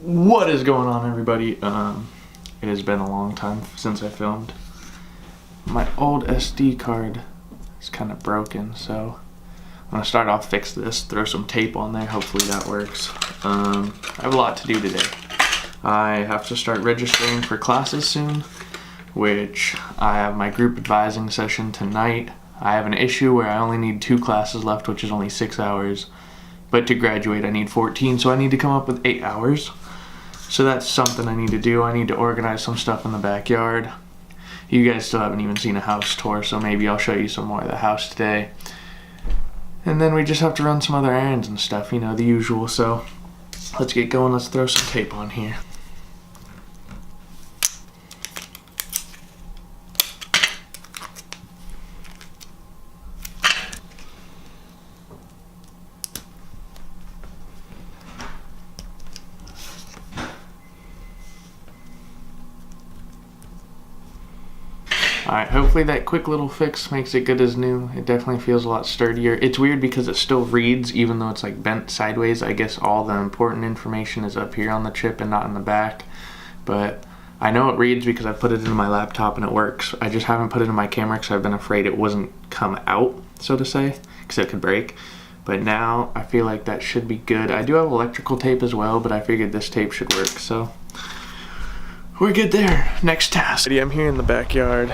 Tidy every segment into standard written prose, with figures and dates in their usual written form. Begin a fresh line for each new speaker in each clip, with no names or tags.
What is going on, everybody? It has been a long time since I filmed. My old SD card is kind of broken, so I'm gonna start off, fix this, throw some tape on there, hopefully that works. I have a lot to do today. I have to start registering for classes soon, which I have my group advising session tonight. I have an issue where I only need 2 classes left, which is only 6 hours. But to graduate I need 14, so I need to come up with 8 hours. So that's something I need to do. I need to organize some stuff in the backyard. You guys still haven't even seen a house tour, so maybe I'll show you some more of the house today. And then we just have to run some other errands and stuff, you know, the usual. So let's get going. Let's throw some tape on here. Alright, hopefully that quick little fix makes it good as new. It definitely feels a lot sturdier. It's weird because it still reads, even though it's like bent sideways. I guess all the important information is up here on the chip and not in the back. But I know it reads because I put it into my laptop and it works. I just haven't put it in my camera because I've been afraid it wasn't come out, so to say, because it could break. But now I feel like that should be good. I do have electrical tape as well, but I figured this tape should work, so we're good there. Next task. I'm here in the backyard.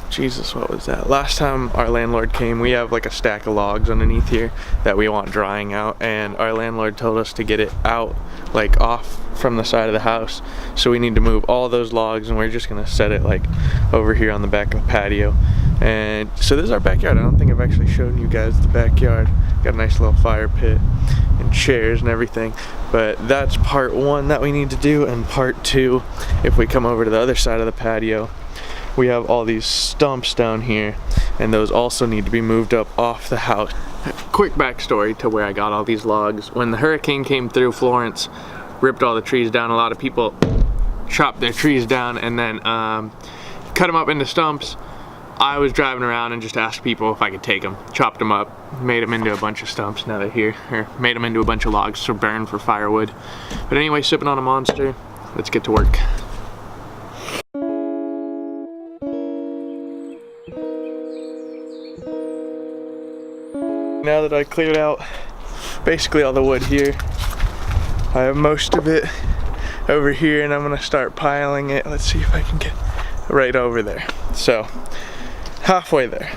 Jesus, what was that? Last time our landlord came, we have like a stack of logs underneath here that we want drying out, and our landlord told us to get it out, like off from the side of the house. So we need to move all those logs, and we're just gonna set it like over here on the back of the patio. And so this is our backyard. I don't think I've actually shown you guys the backyard. Got a nice little fire pit and chairs and everything. But that's part 1 that we need to do, and part 2, if we come over to the other side of the patio, we have all these stumps down here, and those also need to be moved up off the house. Quick backstory to where I got all these logs. When the hurricane came through, Florence ripped all the trees down. A lot of people chopped their trees down and then cut them up into stumps. I was driving around and just asked people if I could take them. Chopped them up, made them into a bunch of stumps. Now they're here, or made them into a bunch of logs to burn for firewood. But anyway, sipping on a Monster. Let's get to work. Now that I cleared out basically all the wood here, I have most of it over here, and I'm gonna start piling it. Let's see if I can get right over there. So, halfway there.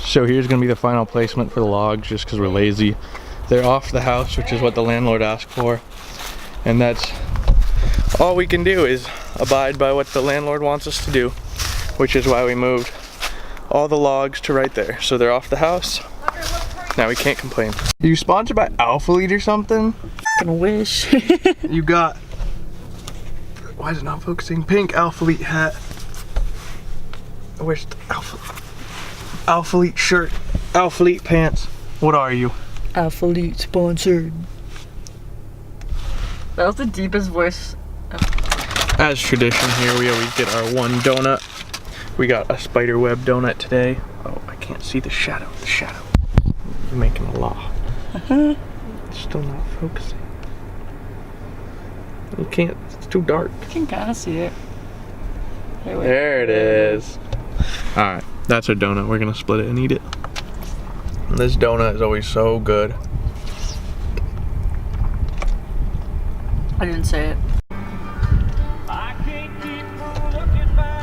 So here's gonna be the final placement for the logs, just because we're lazy. They're off the house, which is what the landlord asked for. And that's all we can do, is abide by what the landlord wants us to do, which is why we moved all the logs to right there. So they're off the house. Now we can't complain. Are you sponsored by Alpha Lead or something?
I wish.
You got, why is it not focusing? Pink Alpha Lead hat. Where's the Alpha Lead shirt? Alpha Lead pants. What are you?
Alpha Lead sponsored. That was the deepest voice ever.
As tradition here, we always get our one donut. We got a spider web donut today. Oh, I can't see the shadow. The shadow. You're making a law. It's still not focusing. You can't. It's too dark.
You can kind of see it. Wait.
There it is. All right, that's our donut. We're gonna split it and eat it. This donut is always so good.
I didn't say it.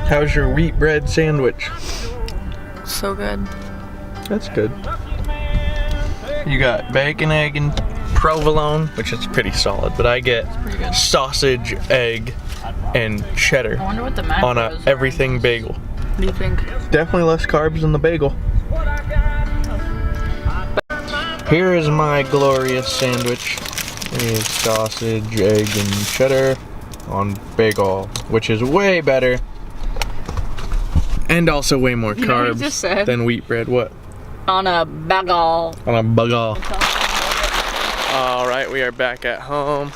How's your wheat bread sandwich?
So good.
That's good. You got bacon, egg, and provolone, which is pretty solid, but I get sausage, egg, and cheddar
I wonder what the macro
on a
is.
everything bagel.
What do you think?
Definitely less carbs than the bagel. Here is my glorious sandwich. It's sausage, egg, and cheddar on bagel, which is way better. And also way more
You know what you
carbs
just said?
than wheat bread. What?
On a bagel.
On a bagel. Alright, we are back at home.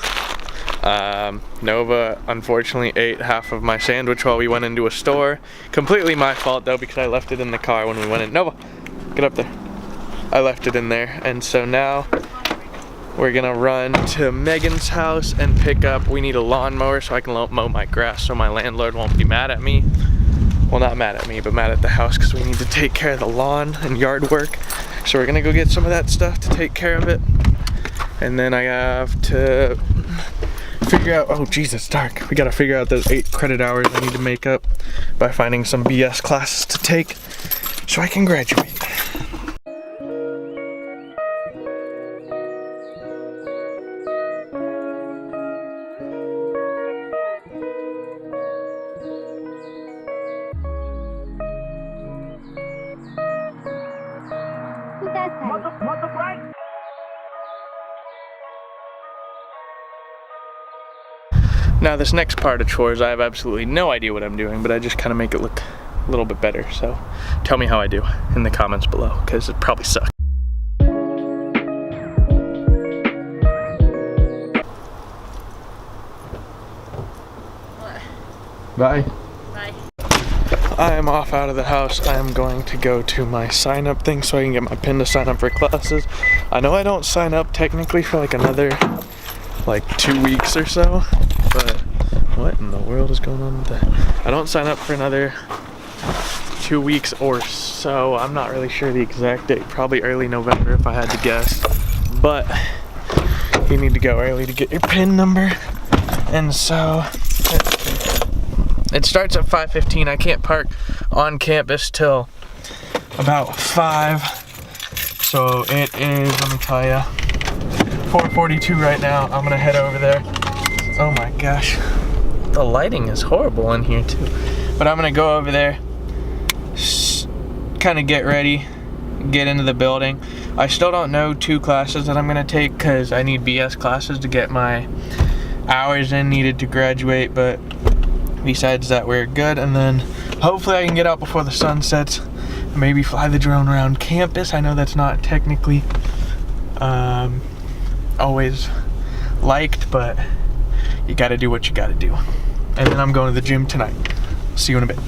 Nova unfortunately ate half of my sandwich while we went into a store. Completely my fault though, because I left it in the car when we went in. Nova, get up there. I left it in there, and so now we're gonna run to Megan's house and pick up, we need a lawnmower so I can mow my grass so my landlord won't be mad at me. Well, not mad at me, but mad at the house because we need to take care of the lawn and yard work. So we're gonna go get some of that stuff to take care of it. And then I have to figure out, oh geez, it's dark. We gotta figure out those 8 credit hours I need to make up by finding some BS classes to take so I can graduate. Now this next part of chores, I have absolutely no idea what I'm doing, but I just kind of make it look a little bit better. So tell me how I do in the comments below, because it probably sucks. Bye.
Bye.
I am off out of the house. I am going to go to my sign up thing so I can get my pin to sign up for classes. I know I don't sign up technically for like another 2 weeks or so, but what in the world is going on with that? I don't sign up for another 2 weeks or so. I'm not really sure the exact date, probably early November if I had to guess, but you need to go early to get your PIN number. And so it starts at 5:15. I can't park on campus till about 5, so it is, let me tell you, 4:42 right now. I'm gonna head over there. Oh my gosh, the lighting is horrible in here too. But I'm gonna go over there, kind of get ready, get into the building. I still don't know 2 classes that I'm gonna take because I need BS classes to get my hours in needed to graduate, but besides that we're good. And then hopefully I can get out before the sun sets, maybe fly the drone around campus. I know that's not technically always liked, but you gotta do what you gotta do. And then I'm going to the gym tonight. See you in a bit.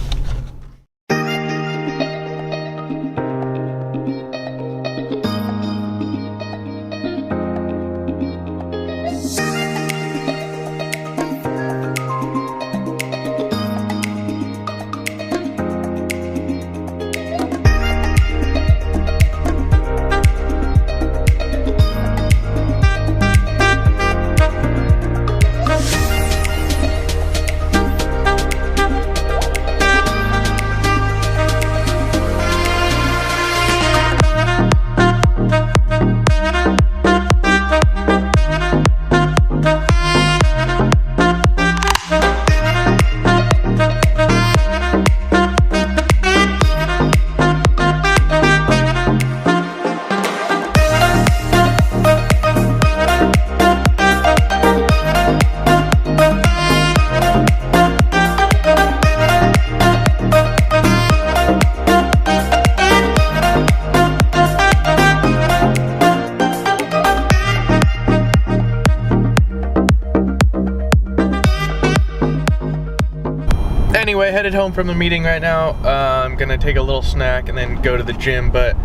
Anyway, headed home from the meeting right now. I'm gonna take a little snack and then go to the gym, but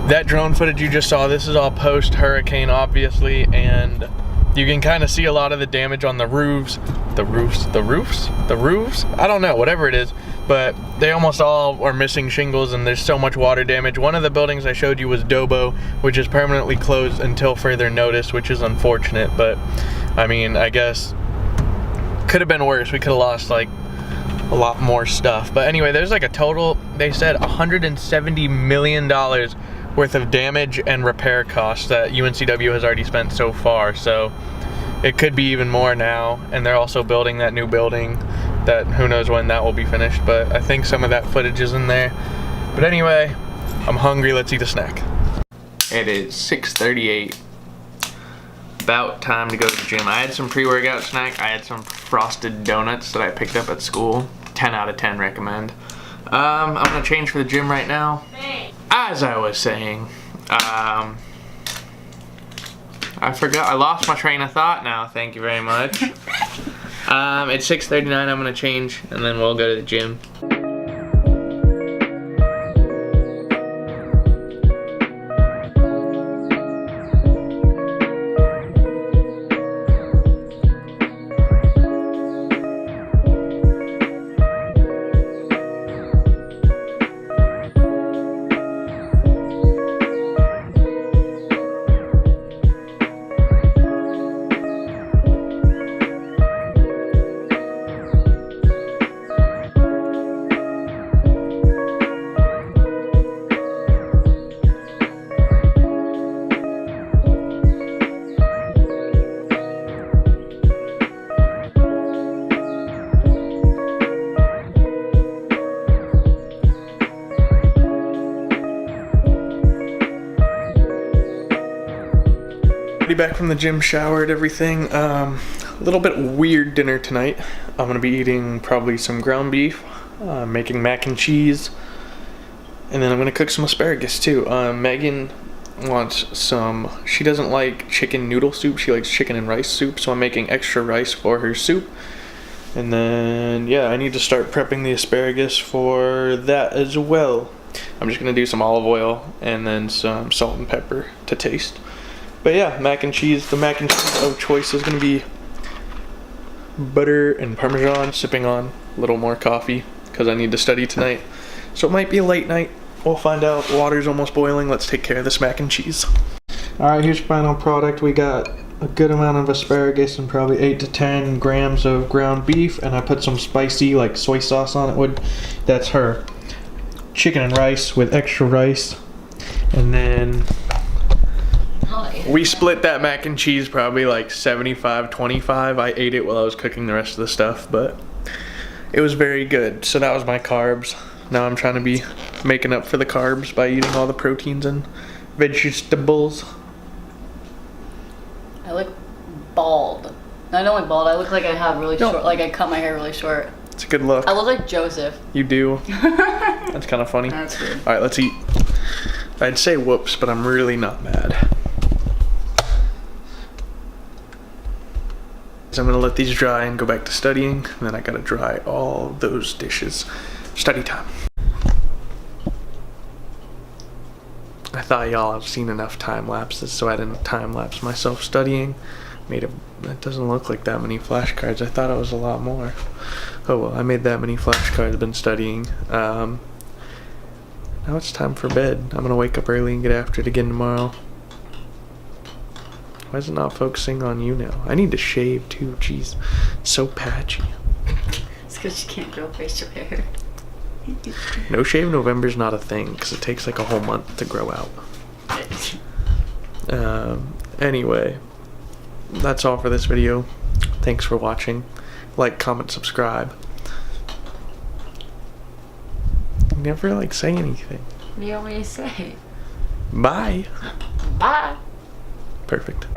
that drone footage you just saw, this is all post-hurricane obviously, and you can kind of see a lot of the damage on the roofs. The roofs? I don't know, whatever it is, but they almost all are missing shingles and there's so much water damage. One of the buildings I showed you was Dobo, which is permanently closed until further notice, which is unfortunate, but I mean, I guess could have been worse. We could have lost like a lot more stuff. But anyway, there's like a total, they said $170 million worth of damage and repair costs that UNCW has already spent so far. So it could be even more now. And they're also building that new building that who knows when that will be finished. But I think some of that footage is in there. But anyway, I'm hungry. Let's eat a snack. It is 6:38. About time to go to the gym. I had some pre-workout snack. I had some frosted donuts that I picked up at school. 10 out of 10 recommend. I'm gonna change for the gym right now. As I was saying, I forgot, I lost my train of thought now, thank you very much. It's 6:39, I'm gonna change and then we'll go to the gym. back from the gym, showered, everything. A little bit weird dinner tonight. I'm gonna be eating probably some ground beef, making mac and cheese, and then I'm gonna cook some asparagus too. Megan wants some, she doesn't like chicken noodle soup, she likes chicken and rice soup, so I'm making extra rice for her soup. And then, yeah, I need to start prepping the asparagus for that as well. I'm just gonna do some olive oil and then some salt and pepper to taste. But yeah, mac and cheese. The mac and cheese of choice is gonna be butter and Parmesan, sipping on a little more coffee because I need to study tonight. So it might be a late night. We'll find out. Water's almost boiling. Let's take care of this mac and cheese. Alright, here's final product. We got a good amount of asparagus and probably 8 to 10 grams of ground beef, and I put some spicy like soy sauce on it. That's her. Chicken and rice with extra rice. And then we split that mac and cheese probably like 75-25. I ate it while I was cooking the rest of the stuff, but it was very good. So that was my carbs. Now I'm trying to be making up for the carbs by eating all the proteins and vegetables.
I look bald. Not only bald, I look like I have really short, like I cut my hair really short.
It's a good look.
I look like Joseph.
You do. That's kind of funny.
That's weird.
Alright, let's eat. I'd say whoops, but I'm really not mad. So I'm gonna let these dry and go back to studying, and then I gotta dry all those dishes. Study time. I thought y'all have seen enough time lapses, so I didn't time lapse myself studying. That doesn't look like that many flashcards. I thought it was a lot more. Oh well, I made that many flashcards. Been studying. Now it's time for bed. I'm gonna wake up early and get after it again tomorrow. Why is it not focusing on you now? I need to shave too. Jeez, so patchy.
It's because you can't grow facial hair.
No shave November's not a thing because it takes like a whole month to grow out. Anyway, that's all for this video. Thanks for watching. Like, comment, subscribe. You never like say anything.
What do you want me to say?
Bye.
Bye.
Perfect.